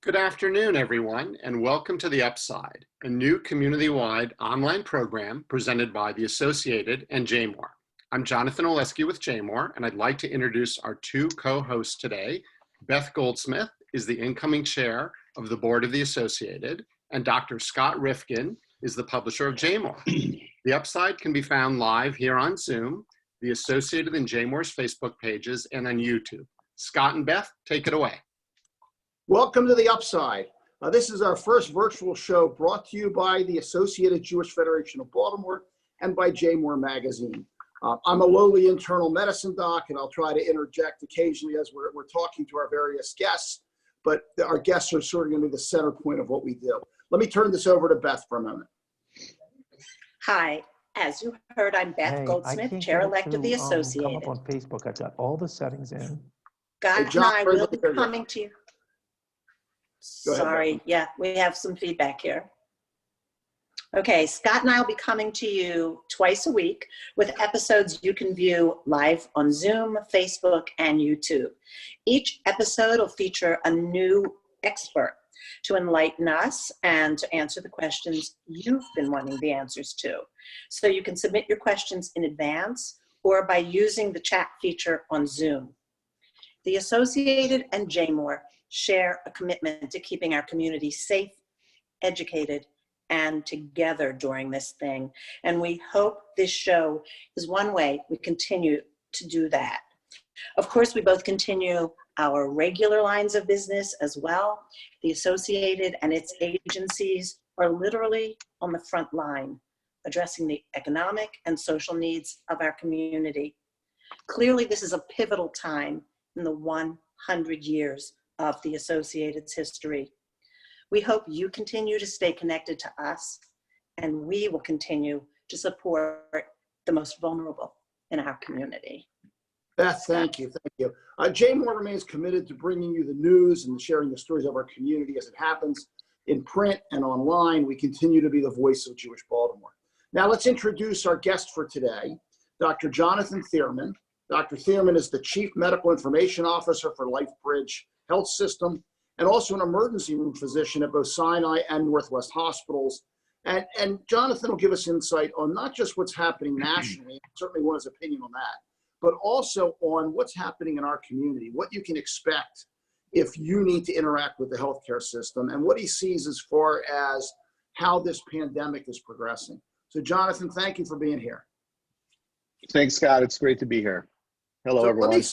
Good afternoon, everyone, and welcome to The Upside, a new community-wide online program presented by the Associated and Jmore. I'm Jonathan Oleski with Jmore, and I'd like to introduce our two co-hosts today. Beth Goldsmith is the incoming chair of the board of the Associated, and Dr. Scott Rifkin is the publisher of Jmore. The Upside can be found live here on Zoom, the Associated and Jmore's Facebook pages, and on YouTube. Scott and Beth, take it away. Welcome to The Upside. This is our first virtual show brought to you by the Associated Jewish Federation of Baltimore and by Jmore Magazine. I'm a lowly internal medicine doc, and I'll try to interject occasionally as we're talking to our various guests, but our guests are sort of going to be the center point of what we do. Let me turn this over to Beth for a moment. Hi, as you heard, I'm Beth Goldsmith, chair-elect of the Associated. Come up on Facebook. I've got all the settings in. Scott and I will be coming to you. Sorry, yeah, we have some feedback here. Okay, Scott and I will be coming to you twice a week with episodes you can view live on Zoom, Facebook, and YouTube. Each episode will feature a new expert to enlighten us and to answer the questions you've been wanting the answers to. So you can submit your questions in advance or by using the chat feature on Zoom. The Associated and Jmore share a commitment to keeping our community safe, educated, and together during this thing. And we hope this show is one way we continue to do that. Of course, we both continue our regular lines of business as well. The Associated and its agencies are literally on the front line, addressing the economic and social needs of our community. Clearly, this is a pivotal time in the 100 years of the Associated's history. We hope you continue to stay connected to us, and we will continue to support the most vulnerable in our community. Beth, thank you. Jmore remains committed to bringing you the news and sharing the stories of our community as it happens in print and online. We continue to be the voice of Jewish Baltimore. Now let's introduce our guest for today, Dr. Jonathan Thierman. Dr. Thierman is the Chief Medical Information Officer for LifeBridge Health System and also an emergency room physician at both Sinai and Northwest hospitals. And Jonathan will give us insight on not just what's happening nationally, certainly want his opinion on that, but also on what's happening in our community, what you can expect if you need to interact with the healthcare system, and what he sees as far as how this pandemic is progressing. So Jonathan, thank you for being here. Thanks, Scott. It's great to be here. Hello, everyone.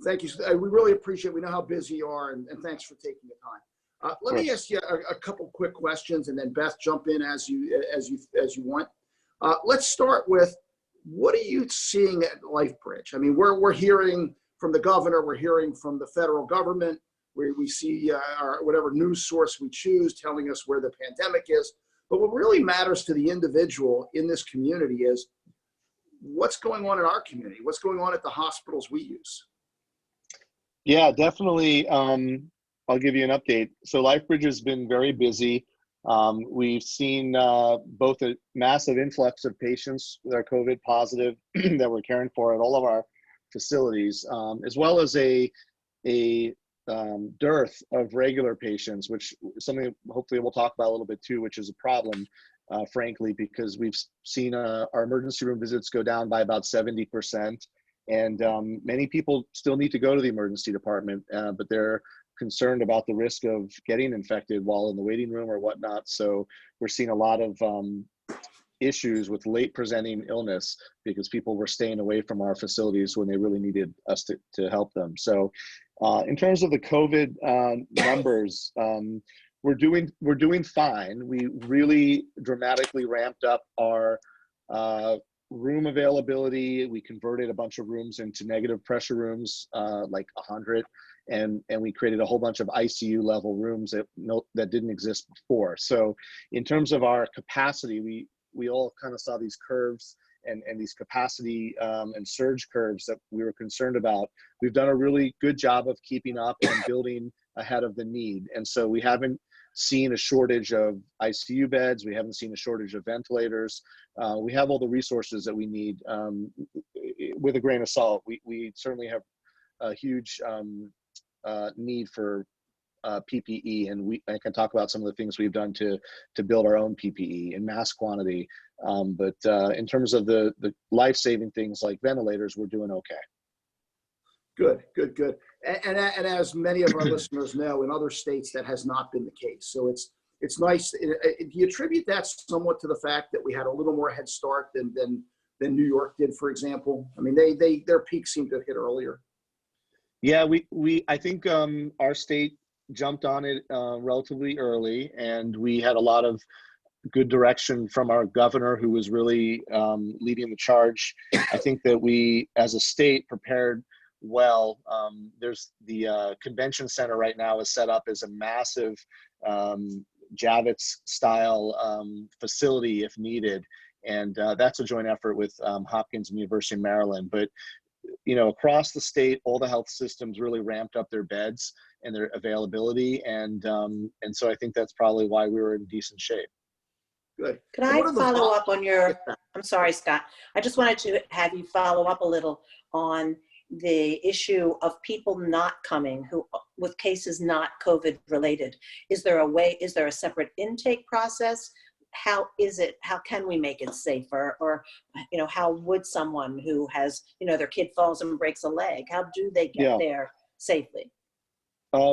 Thank you. We really appreciate it. We know how busy you are, and thanks for taking the time. Let me ask you a couple quick questions, and then Beth, jump in as you want. Let's start with, what are you seeing at LifeBridge? I mean, we're hearing from the governor, we're hearing from the federal government, where we see our whatever news source we choose telling us where the pandemic is. But what really matters to the individual in this community is what's going on in our community, what's going on at the hospitals we use. Yeah, definitely. I'll give you an update. So LifeBridge has been very busy. We've seen both a massive influx of patients that are COVID positive that we're caring for at all of our facilities, as well as a dearth of regular patients, which is something hopefully we'll talk about a little bit too, which is a problem, frankly, because we've seen our emergency room visits go down by about 70%. And many people still need to go to the emergency department, but they're concerned about the risk of getting infected while in the waiting room or whatnot. So we're seeing a lot of issues with late presenting illness because people were staying away from our facilities when they really needed us to help them. So in terms of the COVID numbers, we're doing fine. We really dramatically ramped up our room availability. We converted a bunch of rooms into negative pressure rooms, like 100, and we created a whole bunch of ICU level rooms that didn't exist before. So in terms of our capacity, we all kind of saw these curves and these capacity and surge curves that we were concerned about. We've done a really good job of keeping up and building ahead of the need. And so we haven't seen a shortage of ICU beds. We haven't seen a shortage of ventilators. We have all the resources that we need. With a grain of salt, we certainly have a huge need for PPE, and I can talk about some of the things we've done to build our own PPE in mass quantity. But in terms of the life-saving things like ventilators, we're doing okay. Good, good, good. And as many of our listeners know, in other states that has not been the case. So it's nice. Do you attribute that somewhat to the fact that we had a little more head start than New York did, for example? I mean, their peak seemed to hit earlier. Yeah, I think our state jumped on it relatively early, and we had a lot of good direction from our governor, who was really leading the charge. I think that we, as a state, prepared well. There's the convention center right now is set up as a massive Javits style facility if needed. And that's a joint effort with Hopkins and University of Maryland. But, you know, across the state, all the health systems really ramped up their beds and their availability. And so I think that's probably why we were in decent shape. Good. Could I follow up on your, I'm sorry, Scott. I just wanted to have you follow up a little on the issue of people not coming who with cases not COVID related. Is there a separate intake process? How can we make it safer? Or, you know, how would someone who has, you know, their kid falls and breaks a leg, how do they get there safely?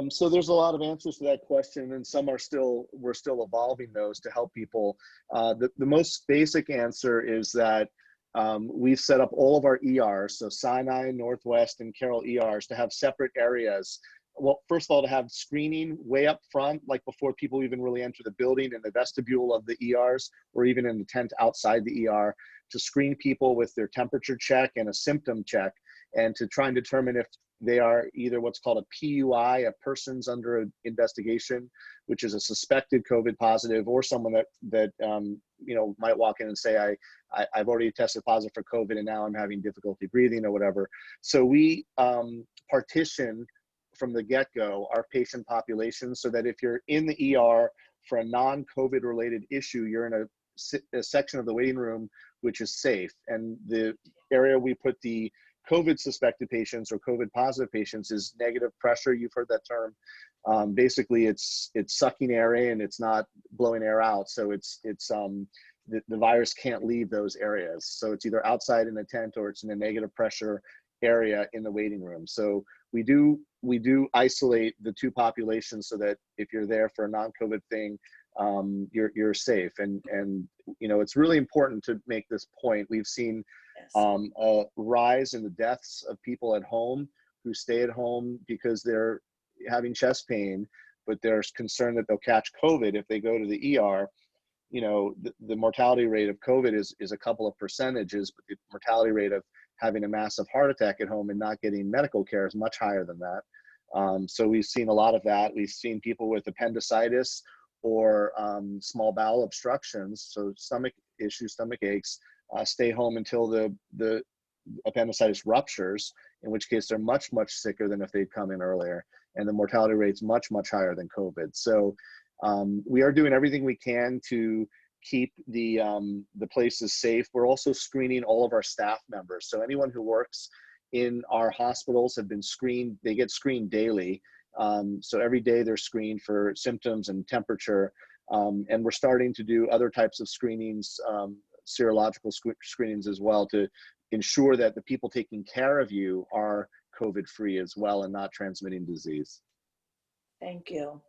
So there's a lot of answers to that question, and some we're still evolving those to help people. The most basic answer is that we've set up all of our ERs, so Sinai, Northwest, and Carroll ERs, to have separate areas. Well, first of all, to have screening way up front, like before people even really enter the building, in the vestibule of the ERs, or even in the tent outside the ER, to screen people with their temperature check and a symptom check, and to try and determine if they are either what's called a PUI, a person's under investigation, which is a suspected COVID positive, or someone that you know, might walk in and say, I've already tested positive for COVID and now I'm having difficulty breathing or whatever. So we partition from the get-go our patient population so that if you're in the ER for a non-COVID related issue, you're in a section of the waiting room which is safe. And the area we put the COVID suspected patients or COVID positive patients is negative pressure. You've heard that term. Basically, it's sucking air in, it's not blowing air out. So the virus can't leave those areas. So it's either outside in a tent or it's in a negative pressure area in the waiting room. So we do isolate the two populations so that if you're there for a non-COVID thing, you're safe. And you know, it's really important to make this point. We've seen a rise in the deaths of people at home who stay at home because they're having chest pain, but they're concerned that they'll catch COVID if they go to the ER. You know, the mortality rate of COVID is a couple of percentages, but the mortality rate of having a massive heart attack at home and not getting medical care is much higher than that. So we've seen a lot of that. We've seen people with appendicitis or small bowel obstructions, so stomach issues, stomach aches, stay home until the appendicitis ruptures, in which case they're much sicker than if they'd come in earlier. And the mortality rate's much higher than COVID. So we are doing everything we can to keep the places safe. We're also screening all of our staff members. So anyone who works in our hospitals have been screened. They get screened daily. So every day they're screened for symptoms and temperature. And we're starting to do other types of screenings, serological screenings as well, to ensure that the people taking care of you are COVID-free as well and not transmitting disease. Thank you.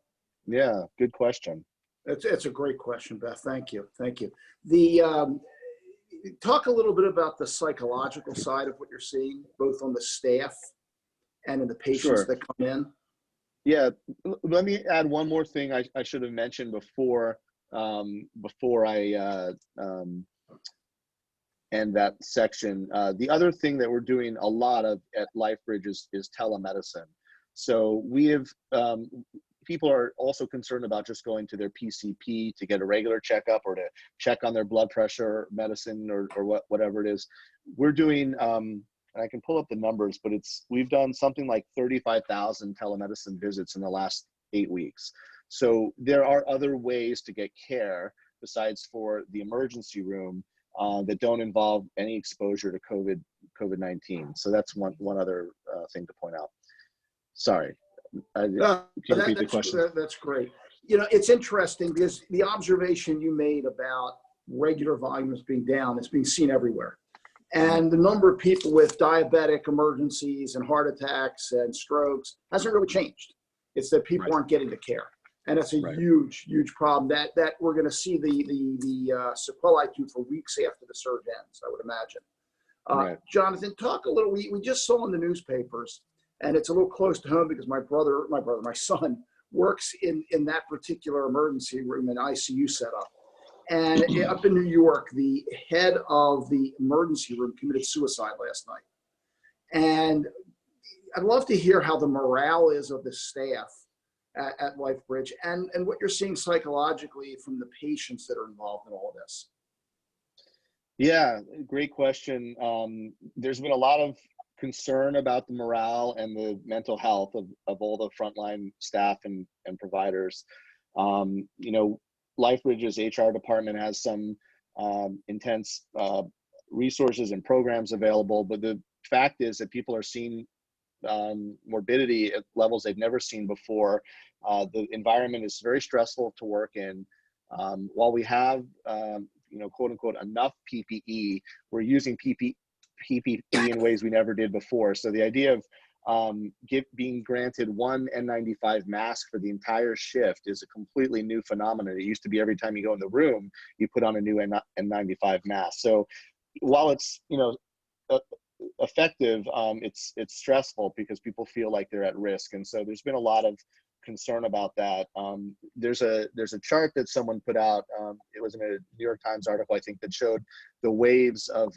Yeah, good question. It's a great question, Beth. Thank you. Thank you. Talk a little bit about the psychological side of what you're seeing, both on the staff and in the patients that come in. Yeah, let me add one more thing I should have mentioned before I end that section. The other thing that we're doing a lot of at LifeBridge is telemedicine. So we have, people are also concerned about just going to their PCP to get a regular checkup or to check on their blood pressure, medicine, or whatever it is. We're doing, and I can pull up the numbers, but we've done something like 35,000 telemedicine visits in the last 8 weeks. So there are other ways to get care besides for the emergency room that don't involve any exposure to COVID-19. So that's one other thing to point out. Sorry. No, can you repeat the question? that's great. You know, it's interesting because the observation you made about regular volumes being down is being seen everywhere. And the number of people with diabetic emergencies and heart attacks and strokes hasn't really changed. It's that people aren't getting the care. And that's a huge, huge problem that we're going to see the sequelae to for weeks after the surge ends, I would imagine. Jonathan, talk a little, we just saw in the newspapers, and it's a little close to home because my son works in that particular emergency room and ICU setup. And up in New York, the head of the emergency room committed suicide last night. And I'd love to hear how the morale is of the staff at LifeBridge and what you're seeing psychologically from the patients that are involved in all of this. Yeah, great question. There's been a lot of concern about the morale and the mental health of all the frontline staff and providers. You know, LifeBridge's HR department has some intense resources and programs available, but the fact is that people are seeing morbidity at levels they've never seen before. The environment is very stressful to work in. While we have, you know, quote unquote, enough PPE, we're using PPE in ways we never did before. So the idea of being granted one N95 mask for the entire shift is a completely new phenomenon. It used to be every time you go in the room, you put on a new N95 mask. So while it's, you know, effective, it's stressful because people feel like they're at risk. And so there's been a lot of concern about that. There's a chart that someone put out. It was in a New York Times article, I think, that showed the waves of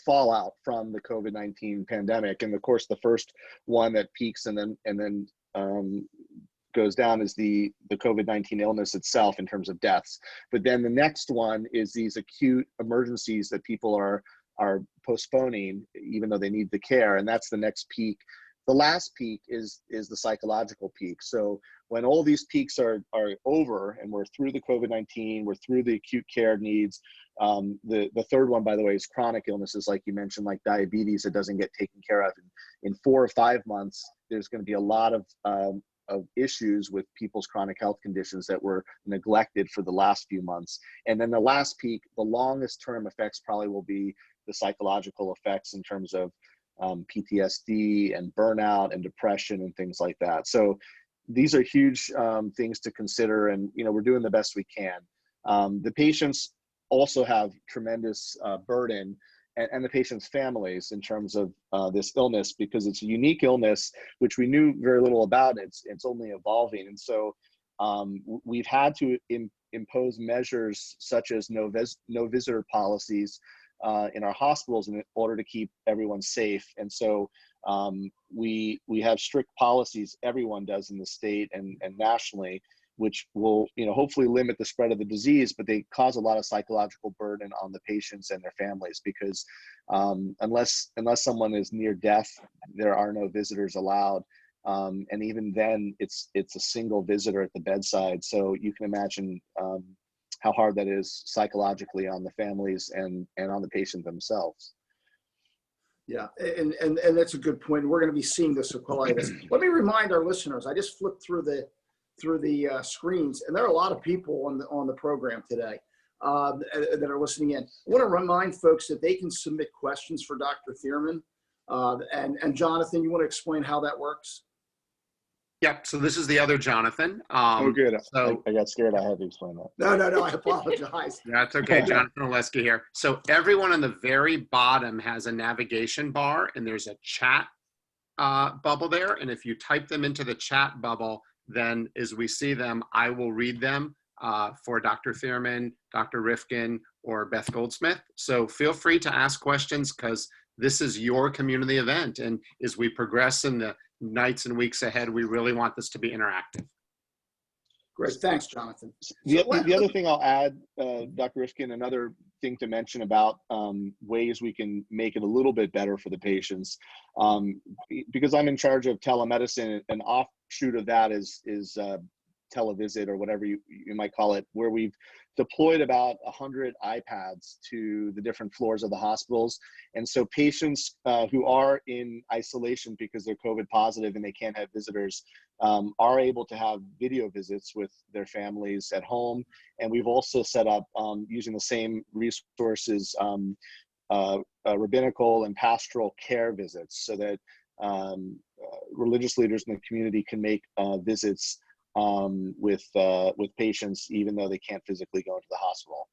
fallout from the COVID-19 pandemic. And of course, the first one that peaks and then goes down is the COVID-19 illness itself in terms of deaths. But then the next one is these acute emergencies that people are postponing, even though they need the care. And that's the next peak. The last peak is the psychological peak. So when all these peaks are over and we're through the COVID-19, we're through the acute care needs. The third one, by the way, is chronic illnesses, like you mentioned, like diabetes that doesn't get taken care of. In 4 or 5 months, there's going to be a lot of issues with people's chronic health conditions that were neglected for the last few months. And then the last peak, the longest term effects probably will be the psychological effects in terms of PTSD and burnout and depression and things like that. So these are huge things to consider, and you know, we're doing the best we can. The patients also have tremendous burden, and the patients' families in terms of this illness, because it's a unique illness which we knew very little about. It's only evolving, and so we've had to impose measures such as no visitor policies in our hospitals in order to keep everyone safe. And so we have strict policies, everyone does in the state and nationally, which will, you know, hopefully limit the spread of the disease, but they cause a lot of psychological burden on the patients and their families, because unless someone is near death, there are no visitors allowed. And even then it's a single visitor at the bedside. So you can imagine how hard that is psychologically on the families and on the patient themselves. Yeah, and that's a good point. We're going to be seeing the sequelae of this. Let me remind our listeners, I just flipped through the screens, and there are a lot of people on the program today that are listening in. I want to remind folks that they can submit questions for Dr. Thierman. And Jonathan, you want to explain how that works? Yep. So this is the other Jonathan. Oh, good. So I got scared. I had to explain that. No. I apologize. That's okay. Jonathan Oleski here. So everyone on the very bottom has a navigation bar, and there's a chat bubble there. And if you type them into the chat bubble, then as we see them, I will read them for Dr. Thierman, Dr. Rifkin, or Beth Goldsmith. So feel free to ask questions, because this is your community event. And as we progress in the nights and weeks ahead, we really want this to be interactive. Great. Thanks, Jonathan. The other thing I'll add, Dr. Rifkin, another thing to mention about ways we can make it a little bit better for the patients, because I'm in charge of telemedicine, an offshoot of that is televisit or whatever you might call it, where we've deployed about 100 iPads to the different floors of the hospitals. And so patients who are in isolation because they're COVID positive and they can't have visitors are able to have video visits with their families at home. And we've also set up, using the same resources, rabbinical and pastoral care visits, so that religious leaders in the community can make visits with patients, even though they can't physically go into the hospital.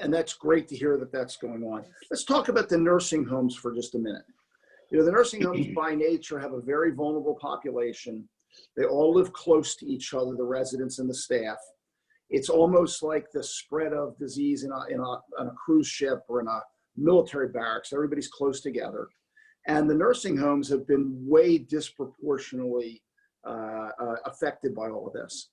And that's great to hear that that's going on. Let's talk about the nursing homes for just a minute. You know, the nursing homes by nature have a very vulnerable population. They all live close to each other, the residents and the staff. It's almost like the spread of disease on a cruise ship or in a military barracks. Everybody's close together. And the nursing homes have been way disproportionately affected by all of this.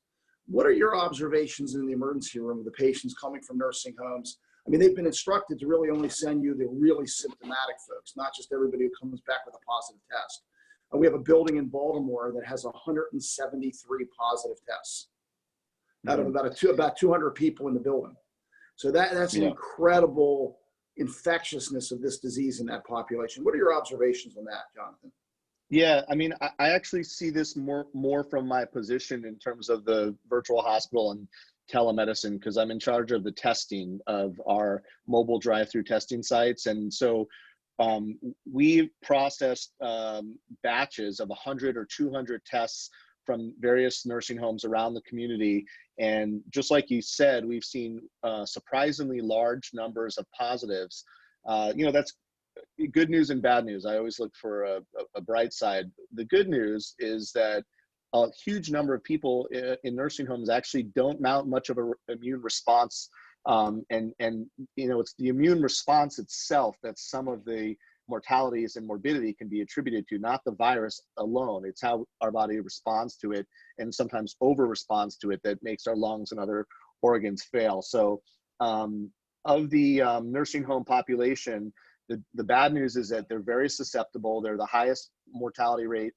What are your observations in the emergency room of the patients coming from nursing homes? I mean, they've been instructed to really only send you the really symptomatic folks, not just everybody who comes back with a positive test. And we have a building in Baltimore that has 173 positive tests out of about 200 people in the building. So that's an incredible infectiousness of this disease in that population. What are your observations on that, Jonathan? Yeah, I mean, I actually see this more from my position in terms of the virtual hospital and telemedicine, because I'm in charge of the testing of our mobile drive-through testing sites. And so we've processed batches of 100 or 200 tests from various nursing homes around the community. And just like you said, we've seen surprisingly large numbers of positives. That's good news and bad news. I always look for a bright side. The good news is that a huge number of people in nursing homes actually don't mount much of an immune response. And it's the immune response itself that some of the mortalities and morbidity can be attributed to, not the virus alone. It's how our body responds to it, and sometimes over responds to it, that makes our lungs and other organs fail. So of the nursing home population, the bad news is that they're very susceptible. They're the highest mortality rate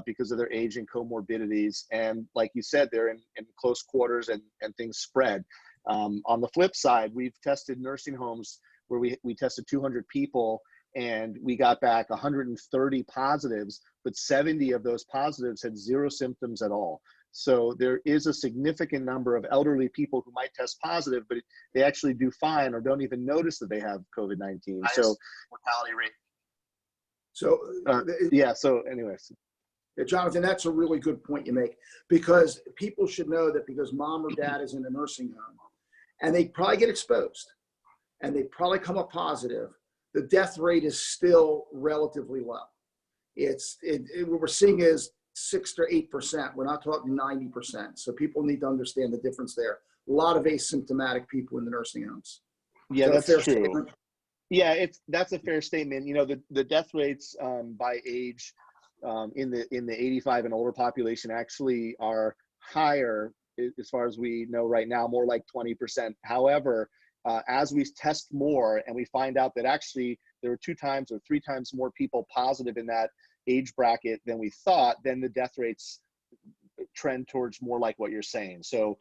because of their age and comorbidities. And like you said, they're in close quarters and things spread. On the flip side, we've tested nursing homes where we tested 200 people and we got back 130 positives, but 70 of those positives had zero symptoms at all. So there is a significant number of elderly people who might test positive, but they actually do fine or don't even notice that they have COVID-19. So mortality rate. So So anyways. Yeah, Jonathan, that's a really good point you make, because people should know that because mom or dad is in a nursing home and they probably get exposed and they probably come up positive, the death rate is still relatively low. What we're seeing is 6 to 8%. We're not talking 90%. So people need to understand the difference there. A lot of asymptomatic people in the nursing homes. Yeah, that's true. Statement? Yeah, that's a fair statement. You know, the death rates by age in the 85 and older population actually are higher, as far as we know right now, more like 20%. However, as we test more and we find out that actually there were 2 times or 3 times more people positive in that age bracket than we thought, then the death rates trend towards more like what you're saying. So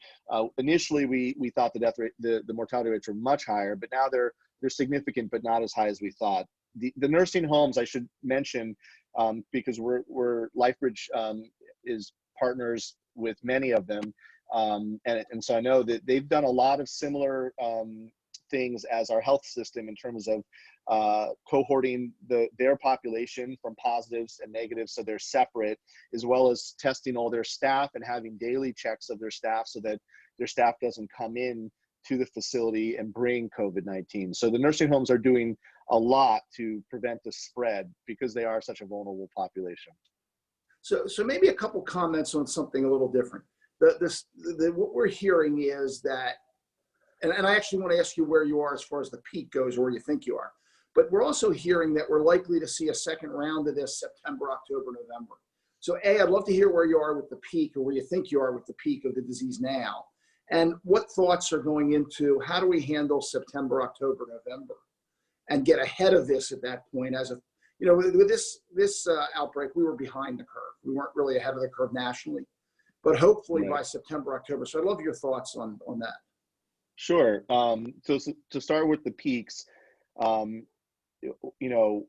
initially we thought the death rate, the mortality rates were much higher, but now they're significant, but not as high as we thought. The nursing homes, I should mention, because we're LifeBridge is partners with many of them. And so I know that they've done a lot of similar things as our health system in terms of cohorting their population from positives and negatives, so they're separate, as well as testing all their staff and having daily checks of their staff so that their staff doesn't come in to the facility and bring COVID-19. So the nursing homes are doing a lot to prevent the spread because they are such a vulnerable population. So maybe a couple comments on something a little different. What we're hearing is that, and I actually want to ask you where you are as far as the peak goes, or where you think you are. But we're also hearing that we're likely to see a second round of this September, October, November. So I'd love to hear where you are with the peak, or where you think you are with the peak of the disease now. And what thoughts are going into how do we handle September, October, November, and get ahead of this at that point? With this outbreak, we were behind the curve. We weren't really ahead of the curve nationally. but hopefully Right. by September, October. So I'd love your thoughts on that. Sure. So to start with the peaks, um, you know,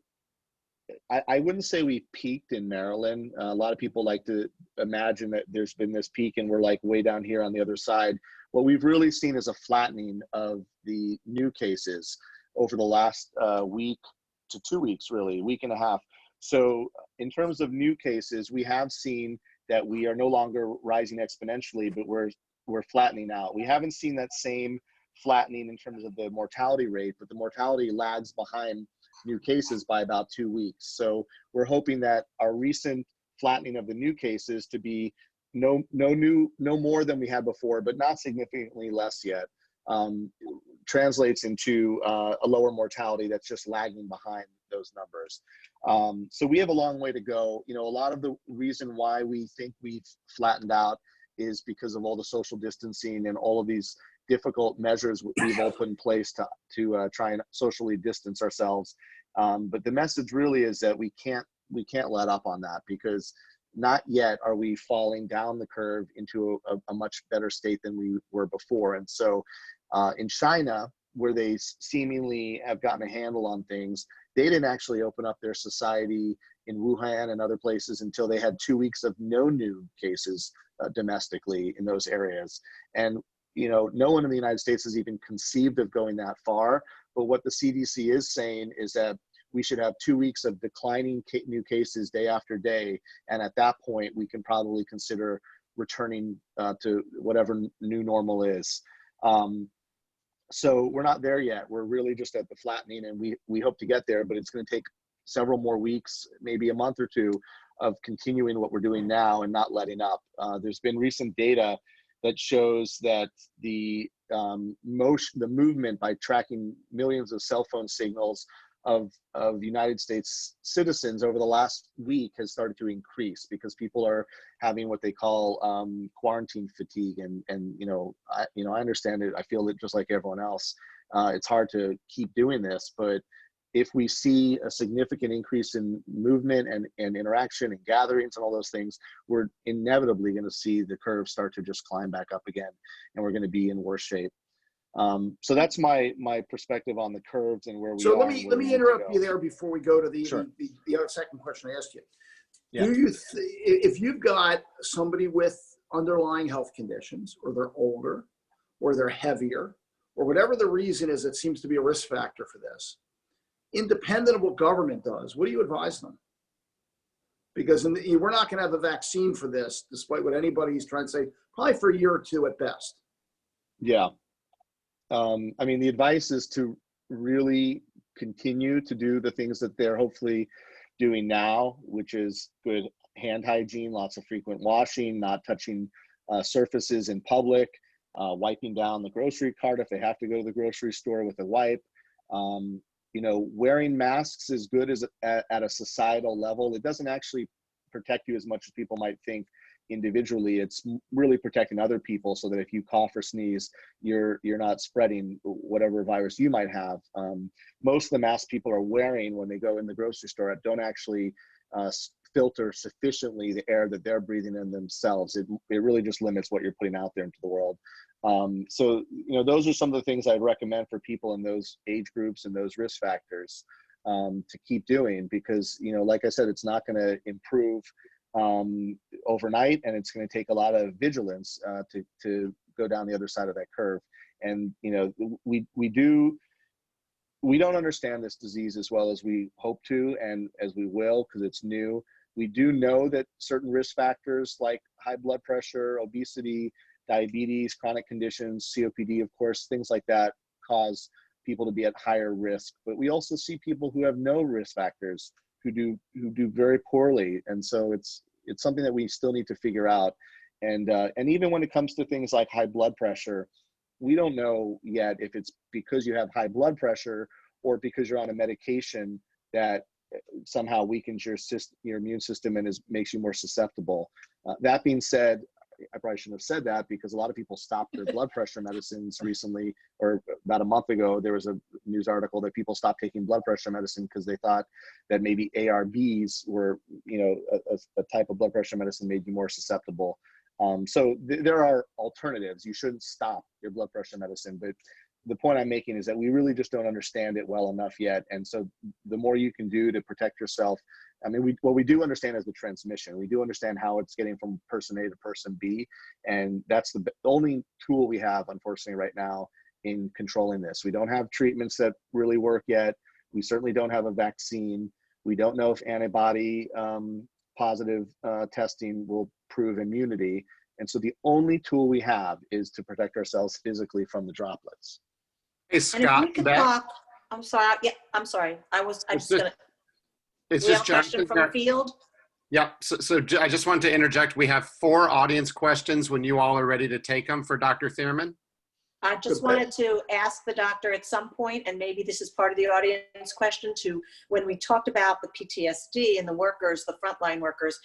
I wouldn't say we peaked in Maryland. A lot of people like to imagine that there's been this peak and we're like way down here on the other side. What we've really seen is a flattening of the new cases over the last week to 2 weeks, really, week and a half. So in terms of new cases, we have seen that we are no longer rising exponentially, but we're flattening out. We haven't seen that same flattening in terms of the mortality rate, but the mortality lags behind new cases by about 2 weeks. So we're hoping that our recent flattening of the new cases to be no more than we had before, but not significantly less yet, translates into a lower mortality that's just lagging behind those numbers. So we have a long way to go. You know, a lot of the reason why we think we've flattened out is because of all the social distancing and all of these difficult measures we've all put in place to try and socially distance ourselves. But the message really is that we can't let up on that, because not yet are we falling down the curve into a much better state than we were before. And so in China, where they seemingly have gotten a handle on things, they didn't actually open up their society in Wuhan and other places until they had 2 weeks of no new cases domestically in those areas. And you know, no one in the United States has even conceived of going that far. But what the CDC is saying is that we should have 2 weeks of declining new cases day after day. And at that point, we can probably consider returning to whatever new normal is. So we're not there yet. We're really just at the flattening, and we hope to get there, but it's going to take several more weeks, maybe a month or two, of continuing what we're doing now and not letting up. There's been recent data that shows that the movement by tracking millions of cell phone signals of United States citizens over the last week has started to increase, because people are having what they call quarantine fatigue. And I understand it. I feel it just like everyone else. It's hard to keep doing this, but if we see a significant increase in movement and interaction and gatherings and all those things, we're inevitably going to see the curve start to just climb back up again, and we're going to be in worse shape. So that's my perspective on the curves and where we are. So let me interrupt you there before we go to the Sure. the other second question I asked you. Yeah. If you've got somebody with underlying health conditions, or they're older, or they're heavier, or whatever the reason is that seems to be a risk factor for this, independent of what government does, what do you advise them? Because we're not going to have a vaccine for this, despite what anybody's trying to say, probably for a year or two at best. Yeah. I mean, the advice is to really continue to do the things that they're hopefully doing now, which is good hand hygiene, lots of frequent washing, not touching surfaces in public, wiping down the grocery cart if they have to go to the grocery store with a wipe. Wearing masks is good at a societal level. It doesn't actually protect you as much as people might think individually. It's really protecting other people, so that if you cough or sneeze, you're not spreading whatever virus you might have. Most of the masks people are wearing when they go in the grocery store don't actually filter sufficiently the air that they're breathing in themselves. It really just limits what you're putting out there into the world. So those are some of the things I'd recommend for people in those age groups and those risk factors to keep doing, because like I said, it's not going to improve overnight, and it's going to take a lot of vigilance to go down the other side of that curve. And we don't understand this disease as well as we hope to, and as we will, because it's new. We do know that certain risk factors like high blood pressure, obesity, diabetes, chronic conditions, COPD, of course, things like that cause people to be at higher risk. But we also see people who have no risk factors who do very poorly. And so it's something that we still need to figure out. And even when it comes to things like high blood pressure, we don't know yet if it's because you have high blood pressure or because you're on a medication that somehow weakens your immune system and makes you more susceptible. That being said, I probably shouldn't have said that, because a lot of people stopped their blood pressure medicines recently, or about a month ago. There was a news article that people stopped taking blood pressure medicine because they thought that maybe ARBs were, a type of blood pressure medicine made you more susceptible. So there are alternatives. You shouldn't stop your blood pressure medicine, but the point I'm making is that we really just don't understand it well enough yet. And so the more you can do to protect yourself, I mean, what we do understand is the transmission. We do understand how it's getting from person A to person B. And that's the only tool we have, unfortunately, right now in controlling this. We don't have treatments that really work yet. We certainly don't have a vaccine. We don't know if antibody positive testing will prove immunity. And so the only tool we have is to protect ourselves physically from the droplets. Hey, And if Scott, we could Beth, talk, I'm sorry. Yeah, I'm sorry. I was just gonna. it's We have just a question Jonathan from the here. field. Yep. So I just want to interject. We have 4 audience questions when you all are ready to take them for Dr. Thierman. I just wanted to ask the doctor at some point, and maybe this is part of the audience question too, when we talked about the PTSD and the workers, the frontline workers,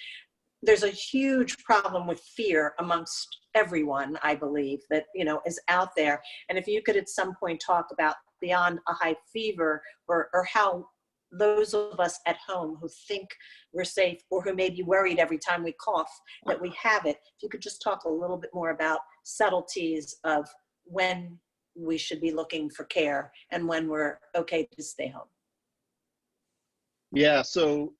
there's a huge problem with fear amongst everyone, I believe, that, you know, is out there. And if you could at some point talk about beyond a high fever or how those of us at home who think we're safe or who may be worried every time we cough that we have it, if you could just talk a little bit more about subtleties of when we should be looking for care and when we're okay to stay home. Yeah, so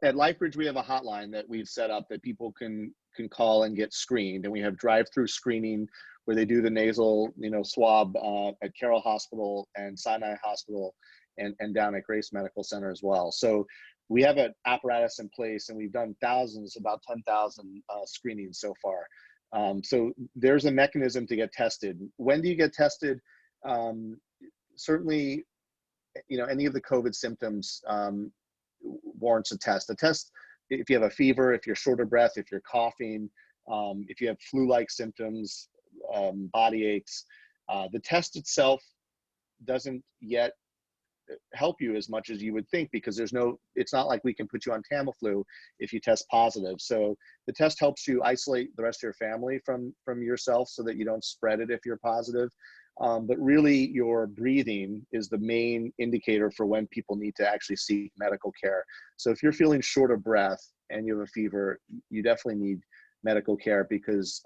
at LifeBridge, we have a hotline that we've set up that people can call and get screened. And we have drive-through screening where they do the nasal, swab at Carroll Hospital and Sinai Hospital and down at Grace Medical Center as well. So we have an apparatus in place, and we've done thousands, about 10,000 screenings so far. So there's a mechanism to get tested. When do you get tested? Certainly, any of the COVID symptoms warrants a test. A test, if you have a fever, if you're short of breath, if you're coughing, if you have flu-like symptoms, body aches, the test itself doesn't yet help you as much as you would think, because it's not like we can put you on Tamiflu if you test positive. So the test helps you isolate the rest of your family from yourself so that you don't spread it if you're positive. But really, your breathing is the main indicator for when people need to actually seek medical care. So if you're feeling short of breath and you have a fever, you definitely need medical care, because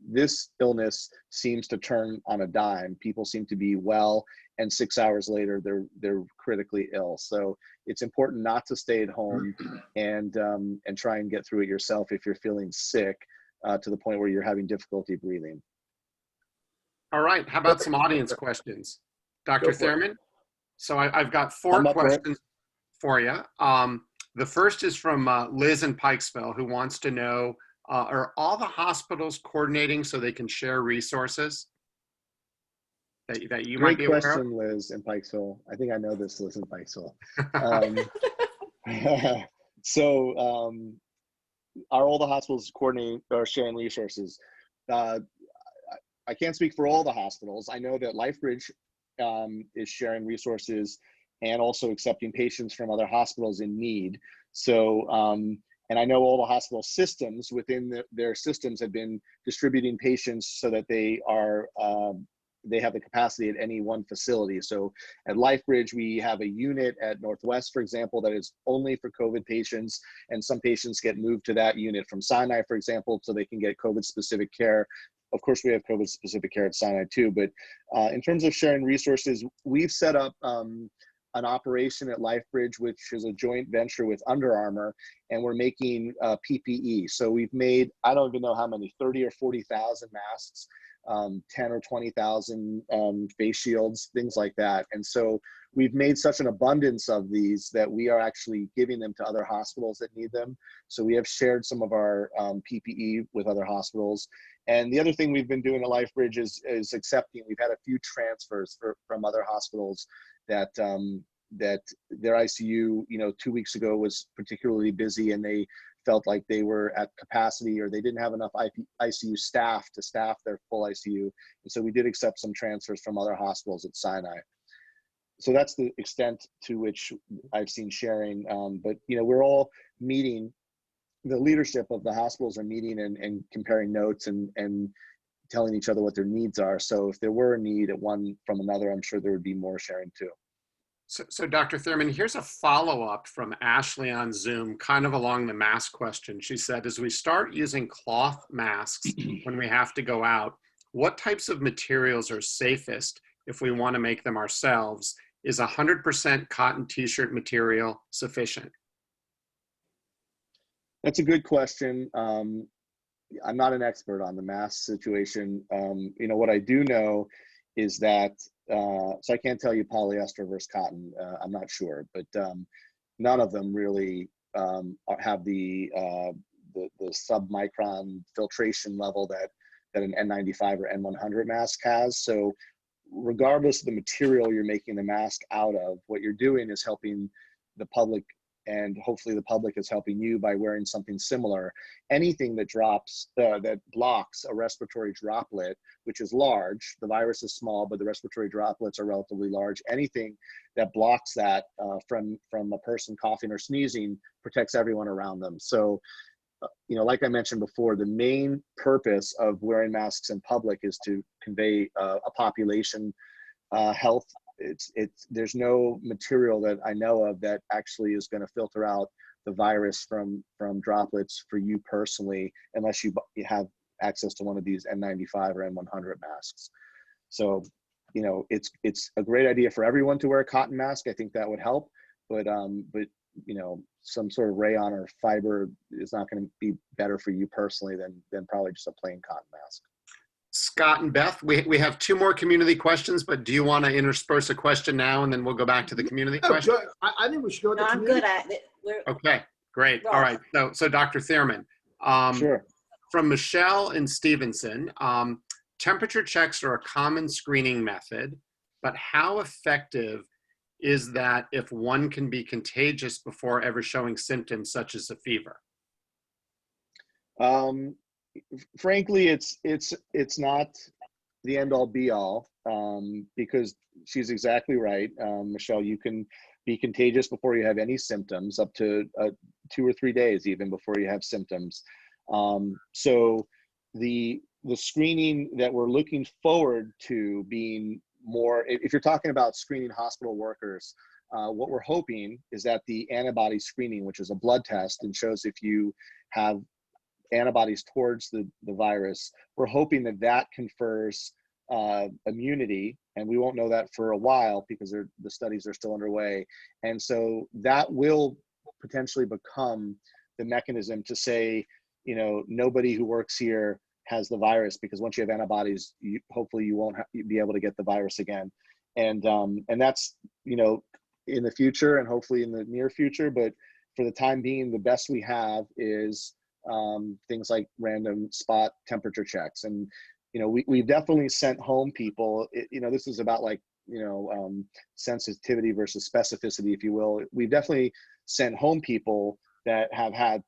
this illness seems to turn on a dime. People seem to be well, and 6 hours later, they're critically ill. So it's important not to stay at home and try and get through it yourself if you're feeling sick to the point where you're having difficulty breathing. All right. How about some audience questions? Dr. Thierman? So I've got 4 questions for you. The first is from Liz in Pikesville, who wants to know, are all the hospitals coordinating so they can share resources that you might be aware of? Great question, Liz in Pikesville. I think I know this, Liz in Pikesville. Are all the hospitals coordinating or sharing resources? I can't speak for all the hospitals. I know that LifeBridge is sharing resources and also accepting patients from other hospitals in need. So, and I know all the hospital systems within their systems have been distributing patients so that they have the capacity at any one facility. So at LifeBridge, we have a unit at Northwest, for example, that is only for COVID patients, and some patients get moved to that unit from Sinai, for example, so they can get COVID-specific care. Of course, we have COVID-specific care at Sinai too, but in terms of sharing resources, we've set up an operation at LifeBridge, which is a joint venture with Under Armour, and we're making PPE. So we've made, I don't even know how many, 30 or 40,000 masks, 10 or 20,000 face shields, things like that. And so we've made such an abundance of these that we are actually giving them to other hospitals that need them. So we have shared some of our PPE with other hospitals. And the other thing we've been doing at LifeBridge is accepting. We've had a few transfers from other hospitals that their ICU, 2 weeks ago was particularly busy, and they felt like they were at capacity, or they didn't have enough ICU staff to staff their full ICU. And so we did accept some transfers from other hospitals at Sinai. So that's the extent to which I've seen sharing. But we're all meeting. The leadership of the hospitals are meeting and comparing notes and telling each other what their needs are. So if there were a need at one from another, I'm sure there would be more sharing too. So Dr. Thierman, here's a follow-up from Ashley on Zoom, kind of along the mask question. She said, as we start using cloth masks when we have to go out, what types of materials are safest if we want to make them ourselves? Is 100% cotton t-shirt material sufficient? That's a good question. I'm not an expert on the mask situation. What I do know is that, so I can't tell you polyester versus cotton. I'm not sure, but none of them really have the submicron filtration level that an N95 or N100 mask has. So regardless of the material you're making the mask out of, what you're doing is helping the public, and hopefully the public is helping you by wearing something similar. Anything that that blocks a respiratory droplet, which is large, the virus is small, but the respiratory droplets are relatively large. Anything that blocks that from a person coughing or sneezing protects everyone around them. So, like I mentioned before, the main purpose of wearing masks in public is to convey a population health. There's no material that I know of that actually is going to filter out the virus from droplets for you personally, unless you have access to one of these N95 or N100 masks. So, it's a great idea for everyone to wear a cotton mask. I think that would help, but some sort of rayon or fiber is not going to be better for you personally than probably just a plain cotton mask. Scott and Beth, we have two more community questions, but do you want to intersperse a question now and then we'll go back to the community question? I think we should go to the No, I'm community. good at it. Okay, great. All right. So Dr. Thierman, Sure. from Michelle and Stevenson, temperature checks are a common screening method, but how effective is that if one can be contagious before ever showing symptoms such as a fever? Frankly, it's not the end all be all, because she's exactly right. Michelle, you can be contagious before you have any symptoms, up to 2 or 3 days even before you have symptoms. So the screening that we're looking forward to being more, if you're talking about screening hospital workers, what we're hoping is that the antibody screening, which is a blood test and shows if you have antibodies towards the virus, we're hoping that confers immunity, and we won't know that for a while because the studies are still underway. And so that will potentially become the mechanism to say, nobody who works here has the virus, because once you have antibodies, hopefully you won't be able to get the virus again. And that's, in the future and hopefully in the near future, but for the time being, the best we have is things like random spot temperature checks. And, we've definitely sent home people, this is about sensitivity versus specificity, if you will. We've definitely sent home people that have had,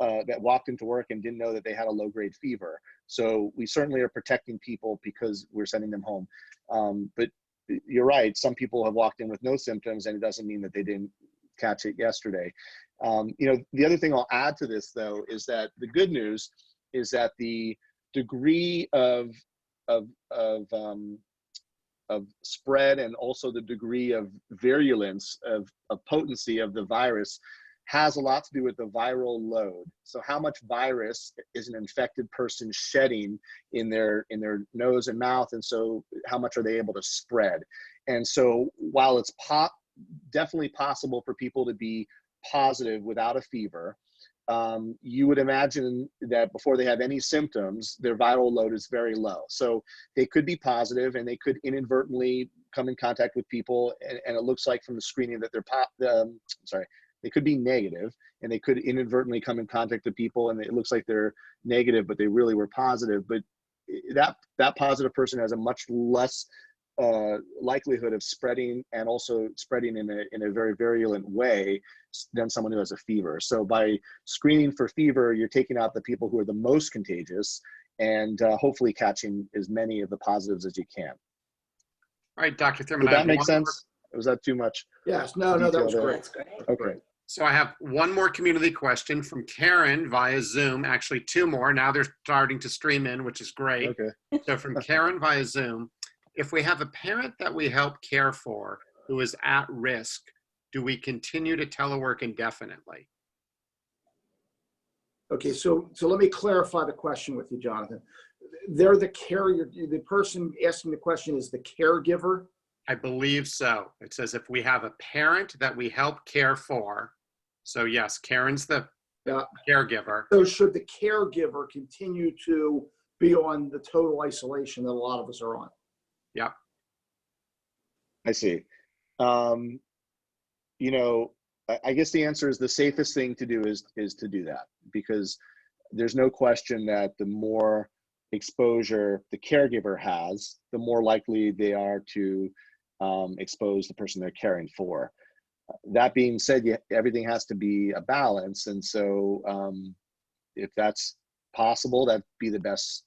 that walked into work and didn't know that they had a low-grade fever. So we certainly are protecting people because we're sending them home. But you're right, some people have walked in with no symptoms, and it doesn't mean that they didn't catch it yesterday. The other thing I'll add to this, though, is that the good news is that the degree of spread, and also the degree of virulence of potency of the virus, has a lot to do with the viral load. So how much virus is an infected person shedding in their nose and mouth, and so how much are they able to spread? And so while it's definitely possible for people to be positive without a fever, you would imagine that before they have any symptoms, their viral load is very low. So they could be positive, and they could inadvertently come in contact with people, and it looks like from the screening that they could be negative, and they could inadvertently come in contact with people, and it looks like they're negative, but they really were positive. But that positive person has a much less likelihood of spreading, and also spreading in a very virulent way, than someone who has a fever. So by screening for fever, you're taking out the people who are the most contagious, and hopefully catching as many of the positives as you can. All right, Dr. Thierman. Did that make sense? Was that too much? Yes, no, that was great. That's great. Okay. So I have one more community question from Karen via Zoom, actually two more. Now they're starting to stream in, which is great. Okay. So from Karen via Zoom, if we have a parent that we help care for who is at risk, do we continue to telework indefinitely? Okay, so let me clarify the question with you, Jonathan. They're the carrier, the person asking the question is the caregiver? I believe so. It says if we have a parent that we help care for, so yes, Karen's the caregiver. So should the caregiver continue to be on the total isolation that a lot of us are on? Yep. I see. You know, I guess the answer is the safest thing to do is to do that, because there's no question that the more exposure the caregiver has, the more likely they are to expose the person they're caring for. That being said, everything has to be a balance, and so if that's possible, that'd be the best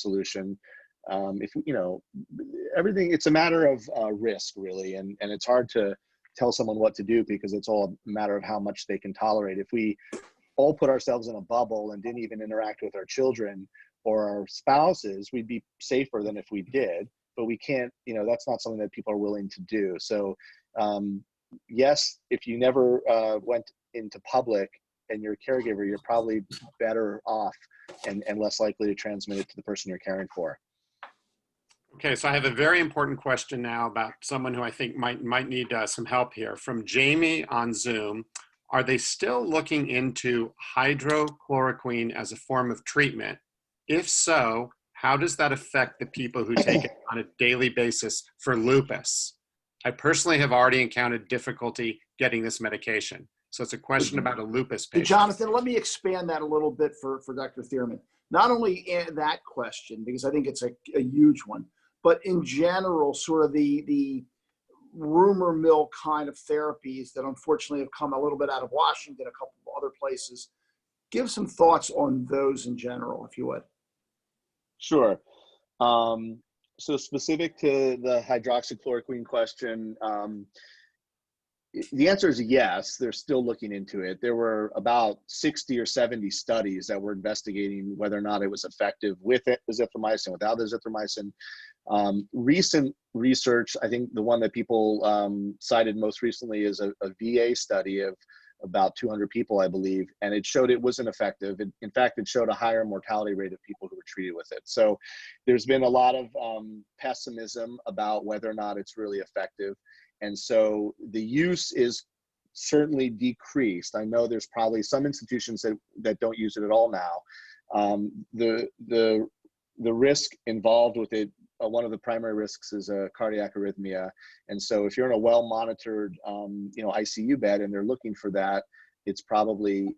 solution. If you know, everything, it's a matter of risk, really, and it's hard to tell someone what to do because it's all a matter of how much they can tolerate. If we all put ourselves in a bubble and didn't even interact with our children or our spouses, we'd be safer than if we did, but we can't, you know, that's not something that people are willing to do. So yes, if you never went into public and you're a caregiver, you're probably better off and less likely to transmit it to the person you're caring for. Okay, so I have a very important question now about someone who I think might need some help here. From Jamie on Zoom, are they still looking into hydrochloroquine as a form of treatment? If so, how does that affect the people who take it on a daily basis for lupus? I personally have already encountered difficulty getting this medication. So it's a question about a lupus patient. Jonathan, let me expand that a little bit for Dr. Thierman. Not only that question, because I think it's a huge one, but in general, sort of the rumor mill kind of therapies that unfortunately have come a little bit out of Washington, a couple of other places. Give some thoughts on those in general, if you would. Sure. So specific to the hydroxychloroquine question, the answer is yes, they're still looking into it. There were about 60 or 70 studies that were investigating whether or not it was effective with azithromycin, without azithromycin. Recent research, I think the one that people cited most recently is a VA study of about 200 people, I believe, and it showed it wasn't effective. In fact, it showed a higher mortality rate of people who were treated with it. So there's been a lot of pessimism about whether or not it's really effective. And so the use is certainly decreased. I know there's probably some institutions that don't use it at all now. The risk involved with it, one of the primary risks is a cardiac arrhythmia. And so if you're in a well-monitored ICU bed and they're looking for that, it's probably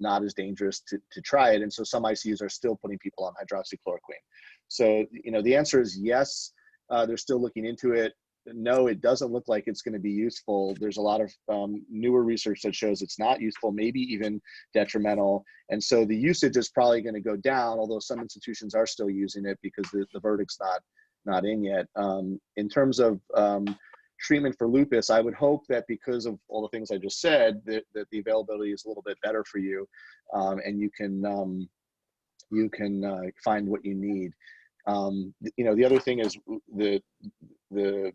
not as dangerous to try it. And so some ICUs are still putting people on hydroxychloroquine. So, the answer is yes, they're still looking into it. No, it doesn't look like it's going to be useful. There's a lot of newer research that shows it's not useful, maybe even detrimental. And so the usage is probably going to go down, although some institutions are still using it because the verdict's not in yet. In terms of treatment for lupus, I would hope that because of all the things I just said, that the availability is a little bit better for you, and you can find what you need. The other thing is the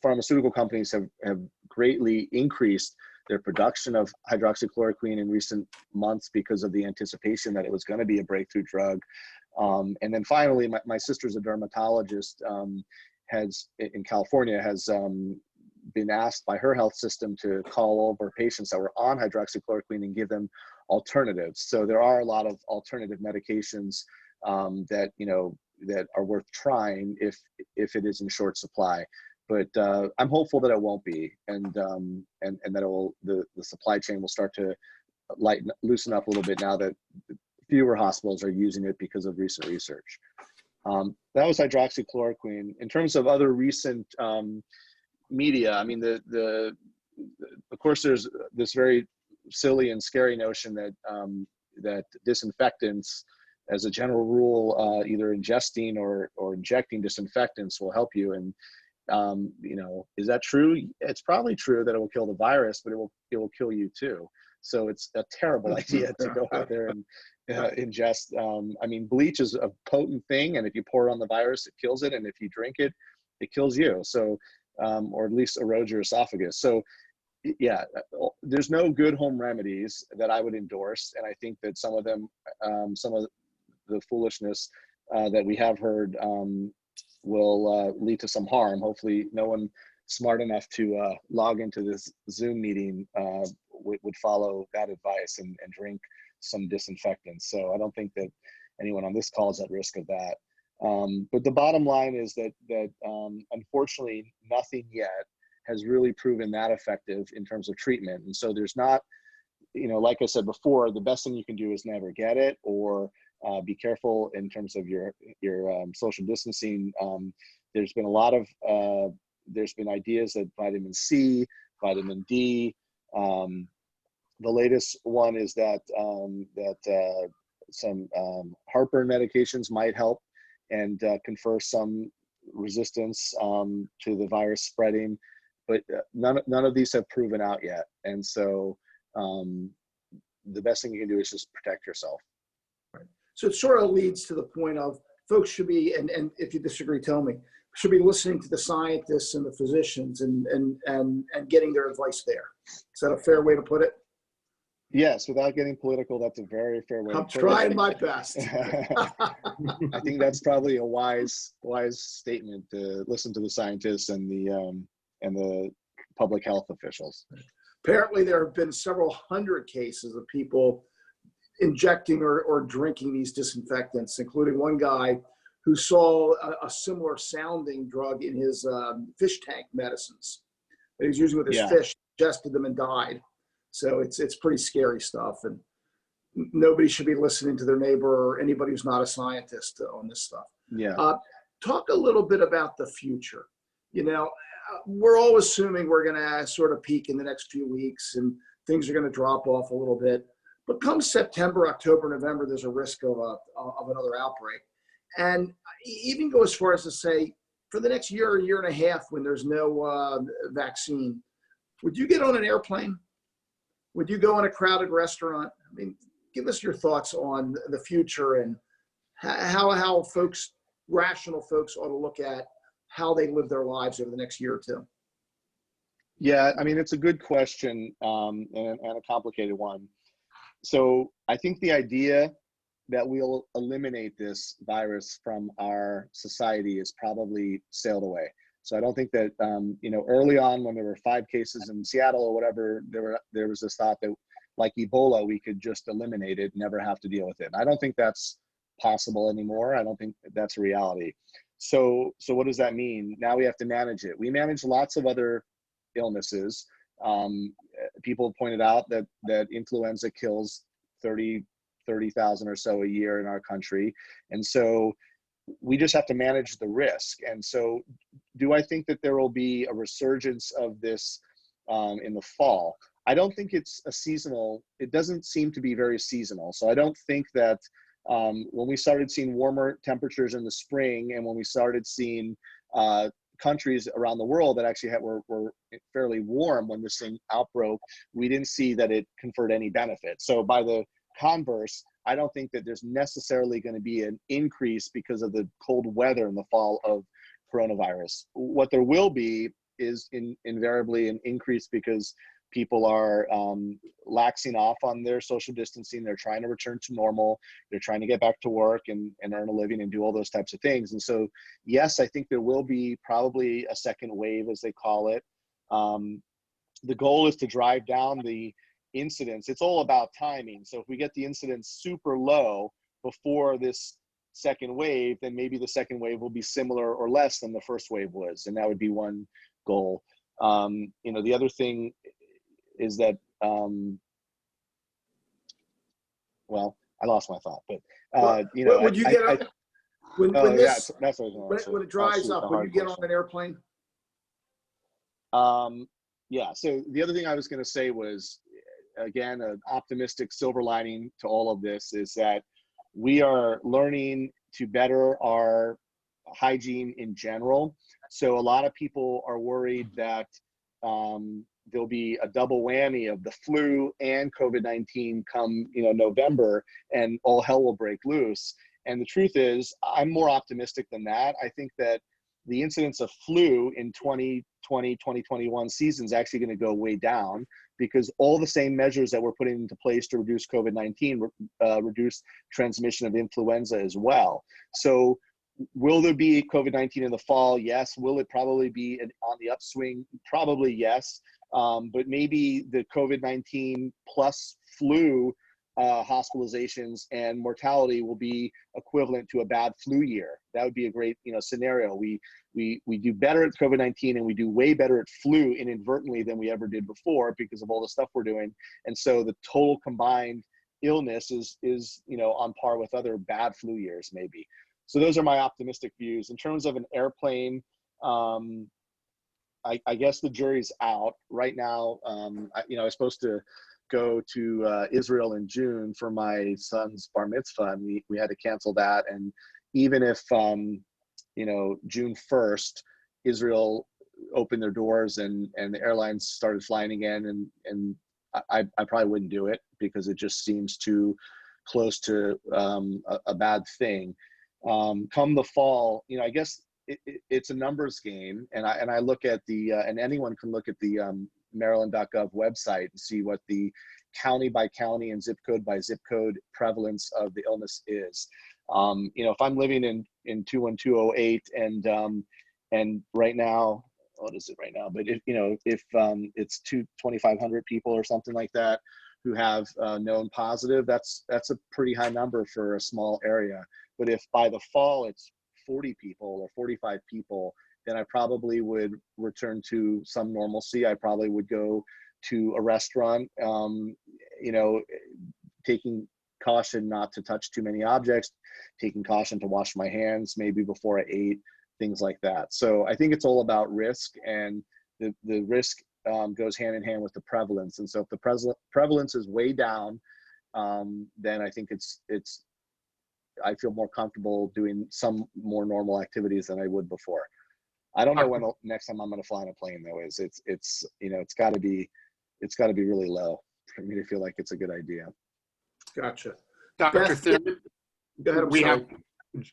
pharmaceutical companies have greatly increased their production of hydroxychloroquine in recent months because of the anticipation that it was going to be a breakthrough drug. And then finally, my sister's a dermatologist, in California, has been asked by her health system to call over patients that were on hydroxychloroquine and give them alternatives. So there are a lot of alternative medications that are worth trying if it is in short supply. But I'm hopeful that it won't be, and that the supply chain will start to loosen up a little bit now that fewer hospitals are using it because of recent research. That was hydroxychloroquine. In terms of other recent media, I mean, of course, there's this very silly and scary notion that disinfectants, as a general rule, either ingesting or injecting disinfectants will help you. And is that true? It's probably true that it will kill the virus, but it will kill you too. So it's a terrible idea to go out there and ingest. Bleach is a potent thing, and if you pour it on the virus, it kills it, and if you drink it, it kills you. So or at least erode your esophagus. So yeah, there's no good home remedies that I would endorse. And I think that some of them, some of the foolishness that we have heard will lead to some harm. Hopefully no one smart enough to log into this Zoom meeting would follow that advice and drink some disinfectants. So I don't think that anyone on this call is at risk of that. But the bottom line is that unfortunately nothing yet has really proven that effective in terms of treatment. And so there's not, like I said before, the best thing you can do is never get it, or be careful in terms of your social distancing. There's been a lot of, there's been ideas that vitamin C, vitamin D, the latest one is that some heartburn medications might help and confer some resistance to the virus spreading, but none of these have proven out yet. And so the best thing you can do is just protect yourself. Right. So it sort of leads to the point of folks should be, and if you disagree, tell me, should be listening to the scientists and the physicians and getting their advice there. Is that a fair way to put it? Yes, without getting political, that's a very fair way. I'm trying my best. I think that's probably a wise statement, to listen to the scientists and the public health officials. Apparently, there have been several hundred cases of people injecting or drinking these disinfectants, including one guy who saw a similar sounding drug in his fish tank medicines that he was using with his fish, ingested them and died. So it's pretty scary stuff, and nobody should be listening to their neighbor or anybody who's not a scientist on this stuff. Yeah. Talk a little bit about the future. We're all assuming we're going to sort of peak in the next few weeks and things are going to drop off a little bit. But come September, October, November, there's a risk of another outbreak. And even go as far as to say, for the next year and a half, when there's no vaccine, would you get on an airplane? Would you go in a crowded restaurant? I mean, give us your thoughts on the future and how rational folks ought to look at how they live their lives over the next year or two. Yeah, I mean, it's a good question and a complicated one. So I think the idea that we'll eliminate this virus from our society is probably sailed away. So I don't think that, early on when there were 5 cases in Seattle or whatever, there was this thought that, like Ebola, we could just eliminate it, never have to deal with it. And I don't think that's possible anymore. I don't think that's a reality. So what does that mean? Now we have to manage it. We manage lots of other illnesses. People pointed out that influenza kills 30,000 or so a year in our country. And so we just have to manage the risk. And so do I think that there will be a resurgence of this in the fall? I don't think it's it doesn't seem to be very seasonal. So I don't think that when we started seeing warmer temperatures in the spring, and when we started seeing countries around the world that actually were fairly warm when this thing outbroke, we didn't see that it conferred any benefit. So by the converse, I don't think that there's necessarily going to be an increase because of the cold weather in the fall of coronavirus. What there will be is invariably an increase because people are laxing off on their social distancing. They're trying to return to normal. They're trying to get back to work and earn a living and do all those types of things. And so, yes, I think there will be probably a second wave, as they call it. The goal is to drive down the incidence. It's all about timing. So if we get the incidence super low before this second wave, then maybe the second wave will be similar or less than the first wave was. And that would be one goal. The other thing is that, well, I lost my thought, but, would you get up when it dries up, would you get on an airplane? Yeah. So the other thing I was going to say was, again, an optimistic silver lining to all of this is that we are learning to better our hygiene in general. So a lot of people are worried that there'll be a double whammy of the flu and COVID-19 come, November, and all hell will break loose. And the truth is, I'm more optimistic than that. I think that the incidence of flu in 2020, 2021 season is actually going to go way down, because all the same measures that we're putting into place to reduce COVID-19 reduce transmission of influenza as well. So will there be COVID-19 in the fall? Yes. Will it probably be on the upswing? Probably yes. But maybe the COVID-19 plus flu hospitalizations and mortality will be equivalent to a bad flu year. That would be a great, scenario. We do better at COVID-19 and we do way better at flu inadvertently than we ever did before because of all the stuff we're doing. And so the total combined illness is on par with other bad flu years maybe. So those are my optimistic views. In terms of an airplane, I guess the jury's out right now. I was supposed to go to Israel in June for my son's bar mitzvah, and we had to cancel that. And even if June 1st, Israel opened their doors and the airlines started flying again, and I probably wouldn't do it because it just seems too close to a bad thing. Come the fall, I guess it's a numbers game, and I look at and anyone can look at the Maryland.gov website and see what the county by county and zip code by zip code prevalence of the illness is. If I'm living in 21208 and right now, what is it right now? But if it's 2,500 people or something like that who have known positive, that's a pretty high number for a small area. But if by the fall it's 40 people or 45 people, then I probably would return to some normalcy. I probably would go to a restaurant, taking caution not to touch too many objects, taking caution to wash my hands maybe before I ate, things like that. So I think it's all about risk, and the risk goes hand in hand with the prevalence. And so if the prevalence is way down, then I think I feel more comfortable doing some more normal activities than I would before. I don't know when the next time I'm going to fly on a plane though is. It's got to be really low for me to feel like it's a good idea. Gotcha. Dr. Beth, Thierman, go ahead.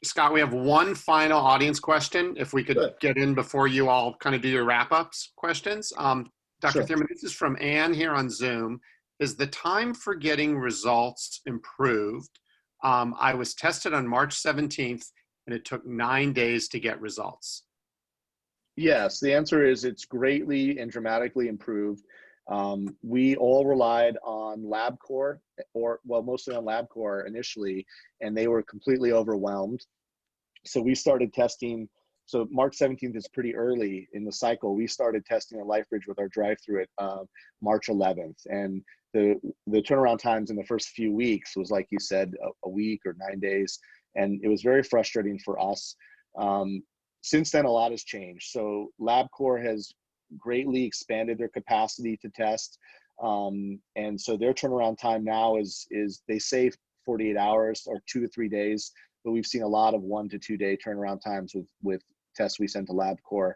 Scott, we have one final audience question. If we could get in before you all kind of do your wrap-ups questions. Dr. Sure. Thierman, this is from Anne here on Zoom. Is the time for getting results improved? I was tested on March 17th and it took 9 days to get results. Yes, the answer is it's greatly and dramatically improved. We all relied on LabCorp, mostly on LabCorp initially, and they were completely overwhelmed. So we started testing. So March 17th is pretty early in the cycle. We started testing at LifeBridge with our drive-through at March 11th. And the turnaround times in the first few weeks was, like you said, a week or 9 days. And it was very frustrating for us. Since then, a lot has changed. So LabCorp has greatly expanded their capacity to test. And so their turnaround time now is they say 48 hours or 2 to 3 days, but we've seen a lot of 1 to 2 day turnaround times with tests we send to LabCorp.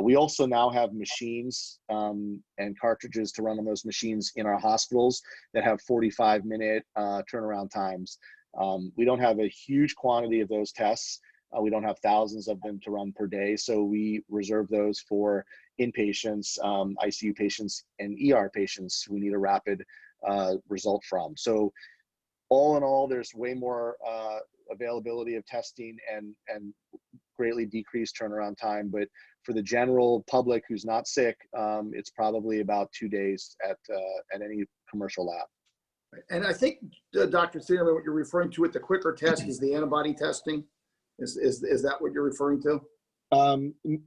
We also now have machines and cartridges to run on those machines in our hospitals that have 45-minute turnaround times. We don't have a huge quantity of those tests. We don't have thousands of them to run per day, so we reserve those for inpatients, ICU patients, and ER patients who we need a rapid result from. So all in all, there's way more availability of testing and greatly decreased turnaround time. But for the general public who's not sick, it's probably about 2 days at any commercial lab. And I think, Dr. Thierman, what you're referring to with the quicker test is the antibody testing. Is that what you're referring to?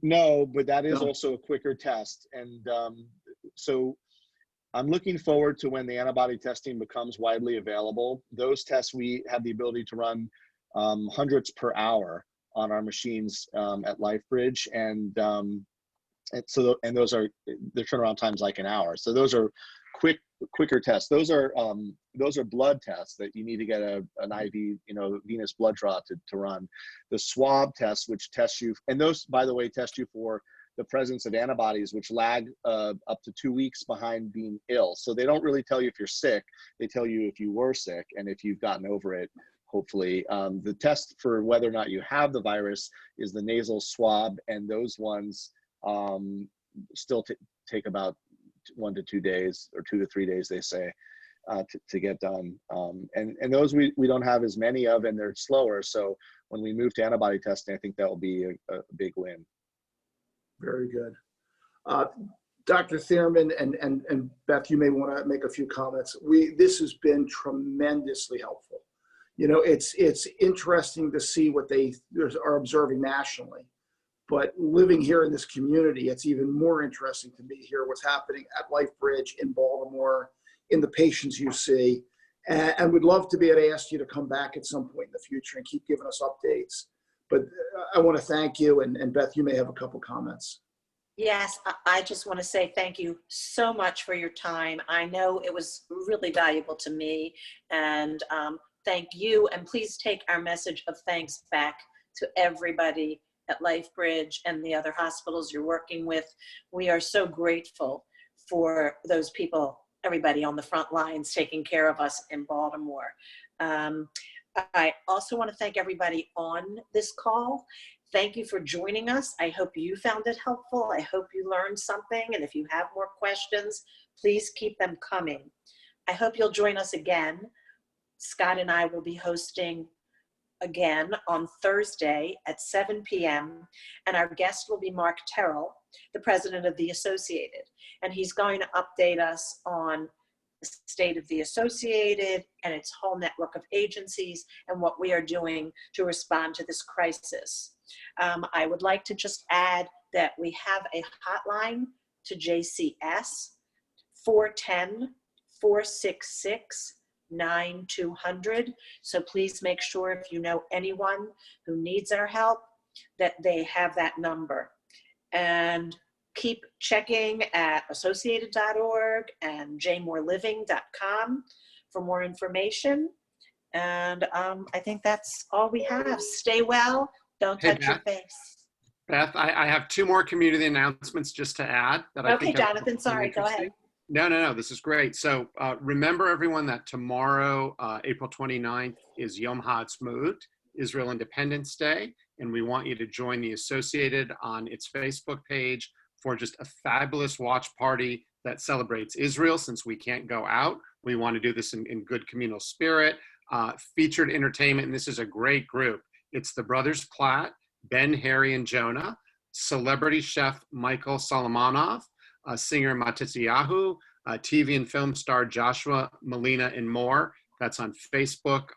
No, but that is also a quicker test. And so I'm looking forward to when the antibody testing becomes widely available. Those tests, we have the ability to run hundreds per hour on our machines at LifeBridge. And those are, their turnaround time's like an hour. So those are quicker tests. Those are blood tests that you need to get an IV, venous blood draw to run. The swab tests, which test you, and those, by the way, test you for the presence of antibodies, which lag up to 2 weeks behind being ill. So they don't really tell you if you're sick. They tell you if you were sick and if you've gotten over it. hopefully. The test for whether or not you have the virus is the nasal swab, and those ones still take about 1 to 2 days, or 2 to 3 days, they say, to get done. And those we don't have as many of, and they're slower. So when we move to antibody testing, I think that will be a big win. Very good. Dr. Thierman and Beth, you may want to make a few comments. This has been tremendously helpful. You know, it's interesting to see what they are observing nationally, but living here in this community, it's even more interesting to me hear what's happening at LifeBridge in Baltimore, in the patients you see, and we'd love to be able to ask you to come back at some point in the future and keep giving us updates. But I want to thank you, and Beth, you may have a couple comments. Yes, I just want to say thank you so much for your time. I know it was really valuable to me, and thank you. And please take our message of thanks back to everybody at LifeBridge and the other hospitals you're working with. We are so grateful for those people, everybody on the front lines taking care of us in Baltimore. I also want to thank everybody on this call. Thank you for joining us. I hope you found it helpful. I hope you learned something. And if you have more questions, please keep them coming. I hope you'll join us again. Scott and I will be hosting again on Thursday at 7 p.m. And our guest will be Mark Terrell, the president of the Associated. And he's going to update us on the state of the Associated and its whole network of agencies and what we are doing to respond to this crisis. I would like to just add that we have a hotline to JCS, 410-466-9200. So please make sure, if you know anyone who needs our help, that they have that number. And keep checking at associated.org and jmoreliving.com for more information. And I think that's all we have. Stay well. Don't touch your face. Beth, I have 2 more community announcements just to add. That I think Jonathan, sorry, go ahead. No, this is great. So remember, everyone, that tomorrow, April 29th, is Yom HaAtzmaut, Israel Independence Day, and we want you to join the Associated on its Facebook page for just a fabulous watch party that celebrates Israel. Since we can't go out, we want to do this in good communal spirit. Featured entertainment, and this is a great group. It's the Brothers Platt, Ben, Harry, and Jonah, celebrity chef Michael Solomonov, singer Matityahu, TV and film star Joshua Molina, and more. That's on Facebook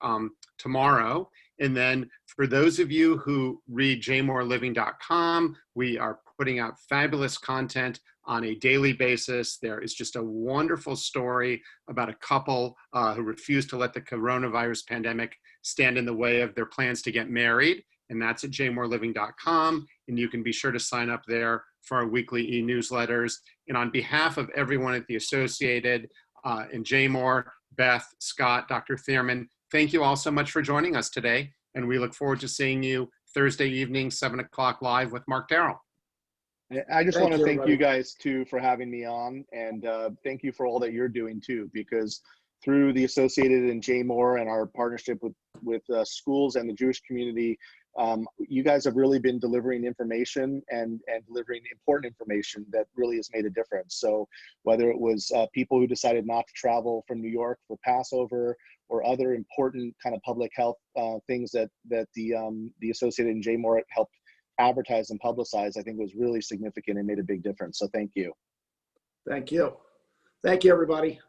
tomorrow. And then for those of you who read jmoreliving.com, we are putting out fabulous content on a daily basis. There is just a wonderful story about a couple who refused to let the coronavirus pandemic stand in the way of their plans to get married. And that's at jmoreliving.com. And you can be sure to sign up there for our weekly e-newsletters. And on behalf of everyone at the Associated and Jmore, Beth, Scott, Dr. Thierman, thank you all so much for joining us today. And we look forward to seeing you Thursday evening, 7 o'clock live with Mark Terrell. I just want to thank you guys too for having me on, and thank you for all that you're doing too, because through the Associated and Jmore and our partnership with schools and the Jewish community, you guys have really been delivering information and delivering important information that really has made a difference. So whether it was people who decided not to travel from New York for Passover, or other important kind of public health things that the Associated and Jmore helped advertise and publicize, I think was really significant and made a big difference. So thank you. Thank you. Thank you, everybody.